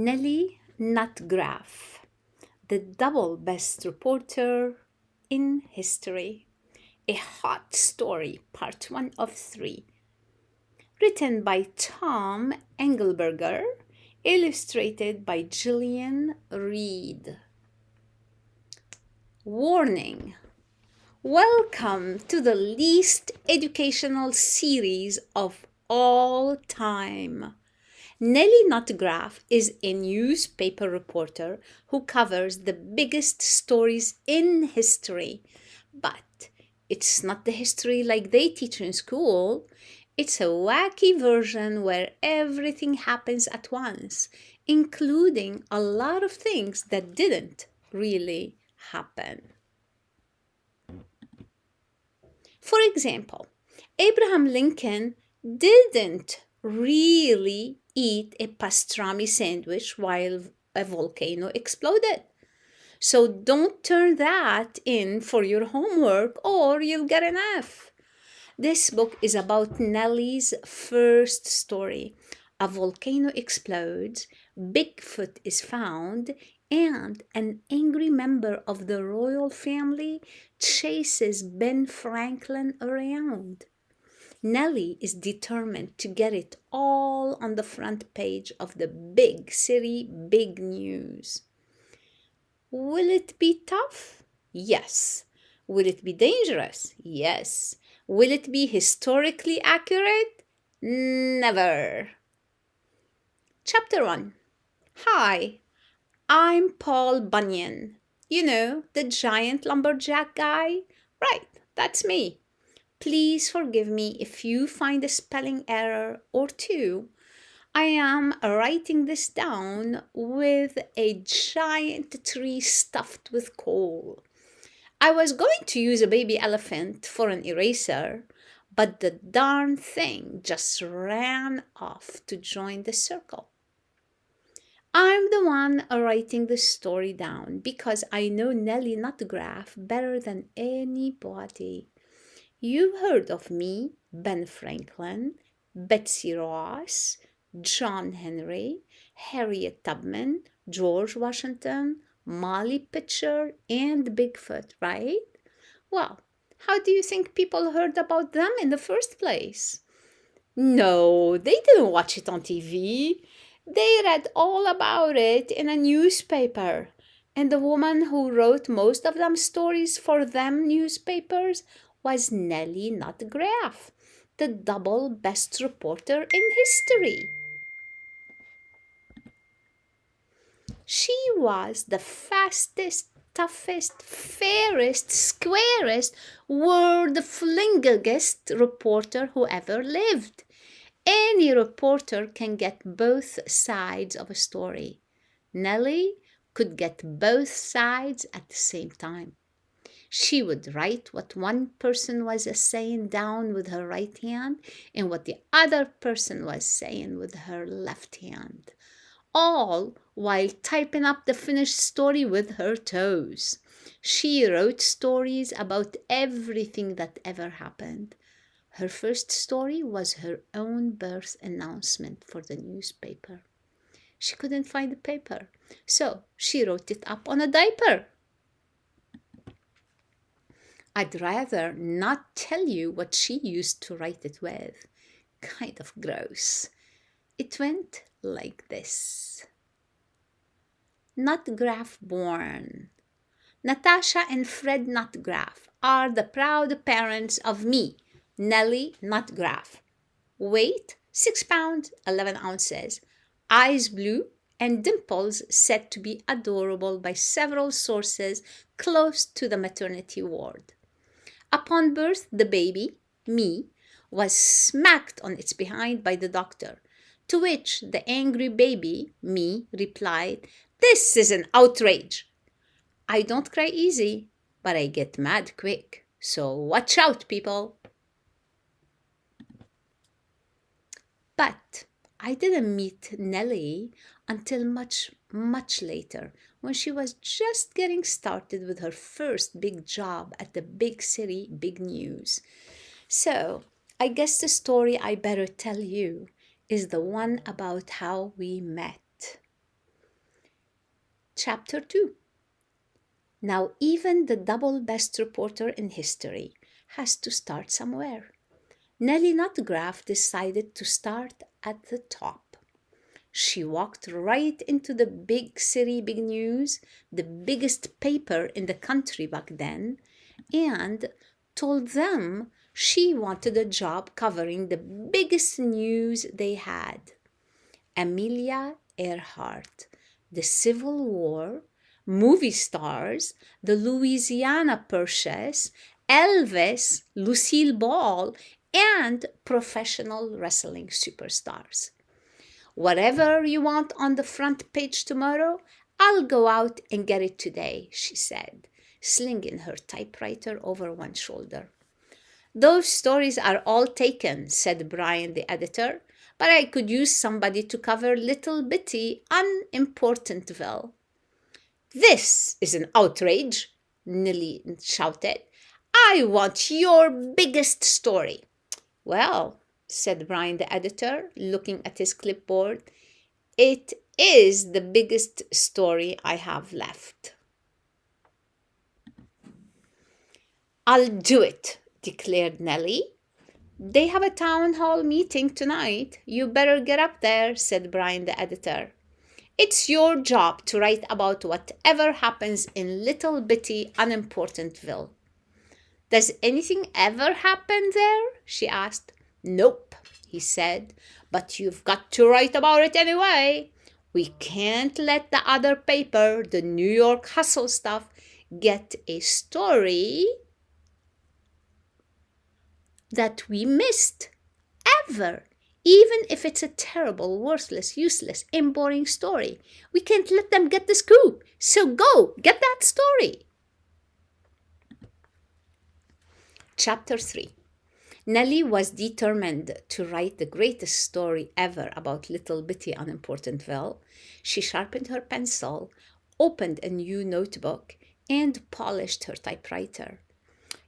Nelly Nutgraff, the double best reporter in history. A Hot Story, Part 1 of 3. Written by Tom Engelberger, illustrated by Gillian Reed. Warning! Welcome to the least educational series of all time. Nelly Nutgraff is a newspaper reporter who covers the biggest stories in history. But it's not the history like they teach in school. It's a wacky version where everything happens at once, including a lot of things that didn't really happen. For example, Abraham Lincoln didn't really eat a pastrami sandwich while a volcano exploded. So don't turn that in for your homework or you'll get an F. This book is about Nelly's first story. A volcano explodes, Bigfoot is found, and an angry member of the royal family chases Ben Franklin around. Nelly is determined to get it all on the front page of the big city, big news. Will it be tough? Yes. Will it be dangerous? Yes. Will it be historically accurate? Never. Chapter 1. Hi, I'm Paul Bunyan. You know, the giant lumberjack guy? Right, that's me. Please forgive me if you find a spelling error or two. I am writing this down with a giant tree stuffed with coal. I was going to use a baby elephant for an eraser, but the darn thing just ran off to join the circle. I'm the one writing the story down because I know Nelly Nutgraff better than anybody. You've heard of me, Ben Franklin, Betsy Ross, John Henry, Harriet Tubman, George Washington, Molly Pitcher, and Bigfoot, right? Well, how do you think people heard about them in the first place? No, they didn't watch it on TV. They read all about it in a newspaper. And the woman who wrote most of them stories for them newspapers was Nelly Nutgraff, the double best reporter in history. She was the fastest, toughest, fairest, squarest, word-flingingest reporter who ever lived. Any reporter can get both sides of a story. Nelly could get both sides at the same time. She would write what one person was saying down with her right hand and what the other person was saying with her left hand, all while typing up the finished story with her toes. She wrote stories about everything that ever happened. Her first story was her own birth announcement for the newspaper. She couldn't find the paper, so she wrote it up on a diaper. I'd rather not tell you what she used to write it with. Kind of gross. It went like this. Nutgraff born. Natasha and Fred Nutgraff are the proud parents of me, Nelly Nutgraff. Weight 6 pounds 11 ounces. Eyes blue and dimples said to be adorable by several sources close to the maternity ward. Upon birth, the baby, me, was smacked on its behind by the doctor, to which the angry baby, me, replied, "This is an outrage." I don't cry easy, but I get mad quick. So watch out, people. But I didn't meet Nelly until much, much later, when she was just getting started with her first big job at the big city, big news. So I guess the story I better tell you is the one about how we met. Chapter 2. Now, even the double best reporter in history has to start somewhere. Nelly Nutgraff decided to start at the top. She walked right into the big city, big news, the biggest paper in the country back then, and told them she wanted a job covering the biggest news they had. Amelia Earhart, the Civil War, movie stars, the Louisiana Purchase, Elvis, Lucille Ball, and professional wrestling superstars. Whatever you want on the front page tomorrow, I'll go out and get it today, she said, slinging her typewriter over one shoulder. Those stories are all taken, said Brian, the editor, but I could use somebody to cover little bitty unimportantville. This is an outrage, Nelly shouted. I want your biggest story. Well, said Brian, the editor, looking at his clipboard, it is the biggest story I have left. I'll do it, declared Nelly. They have a town hall meeting tonight. You better get up there, said Brian, the editor. It's your job to write about whatever happens in little bitty unimportantville. Does anything ever happen there? She asked. Nope, he said, but you've got to write about it anyway. We can't let the other paper, the New York Hustle stuff, get a story that we missed, ever. Even if it's a terrible, worthless, useless, and boring story. We can't let them get the scoop. So go, get that story. Chapter 3. Nelly was determined to write the greatest story ever about little bitty unimportantville. She sharpened her pencil, opened a new notebook, and polished her typewriter.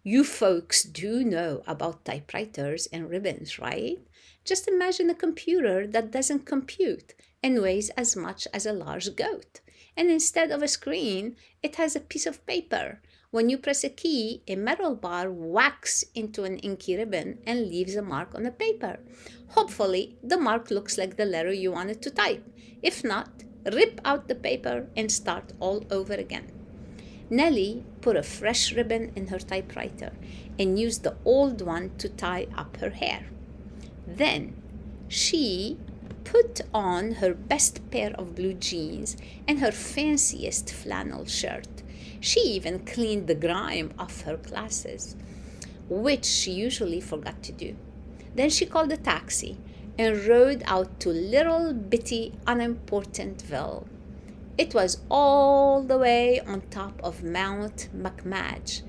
You folks do know about typewriters and ribbons, right? Just imagine a computer that doesn't compute and weighs as much as a large goat. And instead of a screen, it has a piece of paper. When you press a key, a metal bar whacks into an inky ribbon and leaves a mark on the paper. Hopefully, the mark looks like the letter you wanted to type. If not, rip out the paper and start all over again. Nelly put a fresh ribbon in her typewriter and used the old one to tie up her hair. Then she put on her best pair of blue jeans and her fanciest flannel shirt. She even cleaned the grime off her glasses, which she usually forgot to do. Then she called a taxi and rode out to little bitty unimportantville. It was all the way on top of Mount McMadge,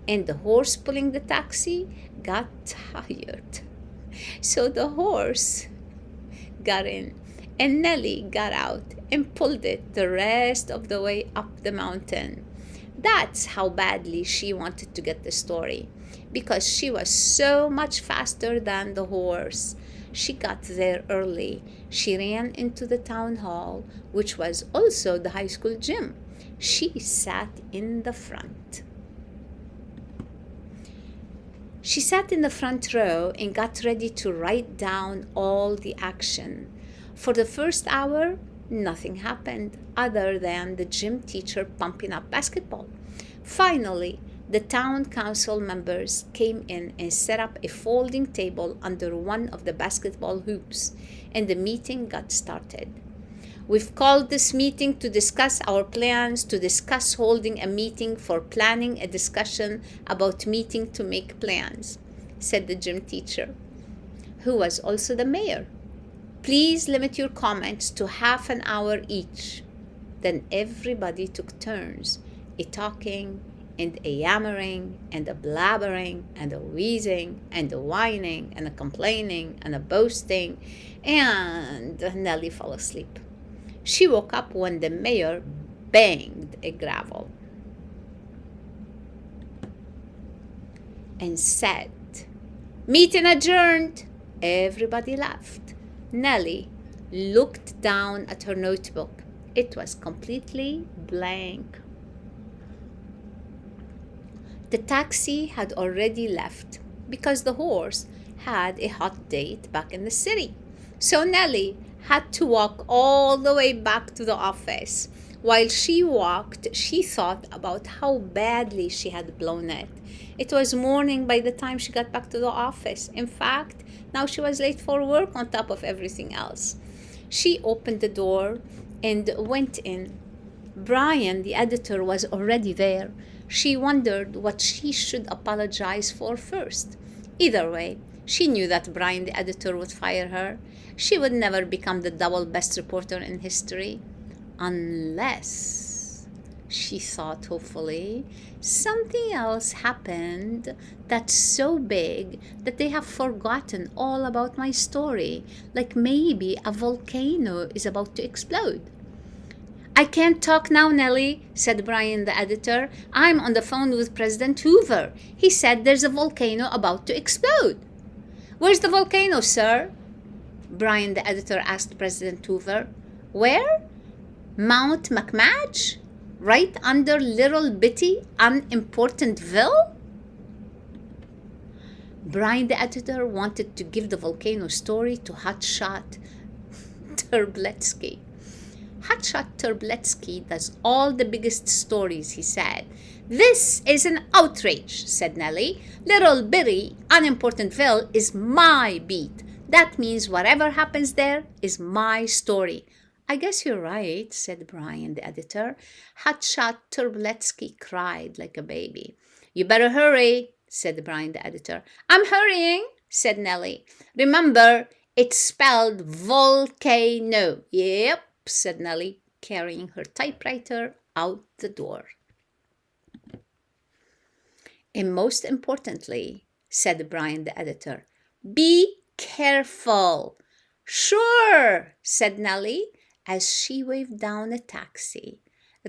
and the horse pulling the taxi got tired. So the horse got in, and Nelly got out and pulled it the rest of the way up the mountain. That's how badly she wanted to get the story, because she was so much faster than the horse. She got there early. She ran into the town hall, which was also the high school gym. She sat in the front. She sat in the front row and got ready to write down all the action. For the first hour, nothing happened other than the gym teacher pumping up basketball. Finally, the town council members came in and set up a folding table under one of the basketball hoops, and the meeting got started. We've called this meeting to discuss our plans, to discuss holding a meeting for planning a discussion about meeting to make plans, said the gym teacher, who was also the mayor. Please limit your comments to half an hour each. Then everybody took turns, a talking and a yammering and a blabbering and a wheezing and a whining and a complaining and a boasting, and Nelly fell asleep. She woke up when the mayor banged a gavel and said, "Meeting adjourned." Everybody laughed. Nelly looked down at her notebook It was completely blank. The taxi had already left because the horse had a hot date back in the city. So Nelly had to walk all the way back to the office. While she walked, she thought about how badly she had blown it. It was morning by the time she got back to the office. In fact, now she was late for work on top of everything else. She opened the door and went in. Brian, the editor, was already there. She wondered what she should apologize for first. Either way, she knew that Brian, the editor, would fire her. She would never become the double best reporter in history. Unless, she thought hopefully, something else happened that's so big that they have forgotten all about my story. Like maybe a volcano is about to explode. I can't talk now, Nelly, said Brian, the editor. I'm on the phone with President Hoover. He said there's a volcano about to explode. Where's the volcano, sir? Brian, the editor, asked President Hoover. Where? Mount McMatch? Right under little bitty unimportantville? Brian, the editor, wanted to give the volcano story to Hotshot Terbletsky. Hotshot Terbletsky does all the biggest stories, he said. This is an outrage, said Nelly. Little bitty unimportantville is my beat. That means whatever happens there is my story. I guess you're right, said Brian, the editor. Hotshot Terbletsky cried like a baby. You better hurry, said Brian, the editor. I'm hurrying, said Nelly. Remember, it's spelled volcano. Yep, said Nelly, carrying her typewriter out the door. And most importantly, said Brian, the editor, be careful. Sure, said Nelly, as she waved down a taxi.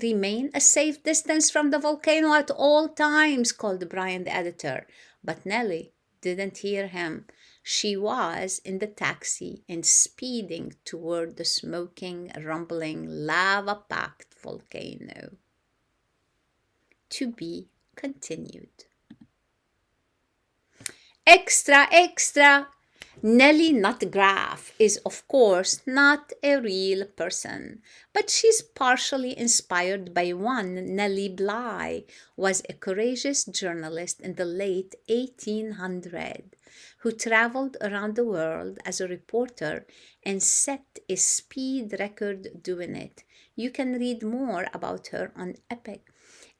Remain a safe distance from the volcano at all times, called Brian, the editor. But Nelly didn't hear him. She was in the taxi and speeding toward the smoking, rumbling, lava-packed volcano. To be continued. Extra, extra! Nelly Nutgraff is, of course, not a real person, but she's partially inspired by one. Nelly Bly was a courageous journalist in the late 1800s who traveled around the world as a reporter and set a speed record doing it. You can read more about her on Epic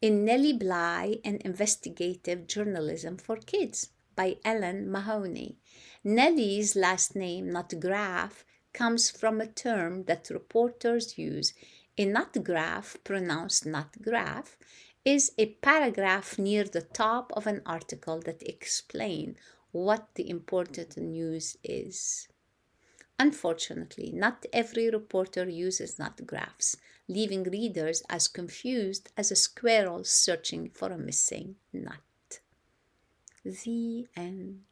in Nelly Bly and Investigative Journalism for Kids by Ellen Mahoney. Nelly's last name, Nutgraff, comes from a term that reporters use. A nutgraff, pronounced nutgraff, is a paragraph near the top of an article that explains what the important news is. Unfortunately, not every reporter uses nutgraphs, leaving readers as confused as a squirrel searching for a missing nut. The end.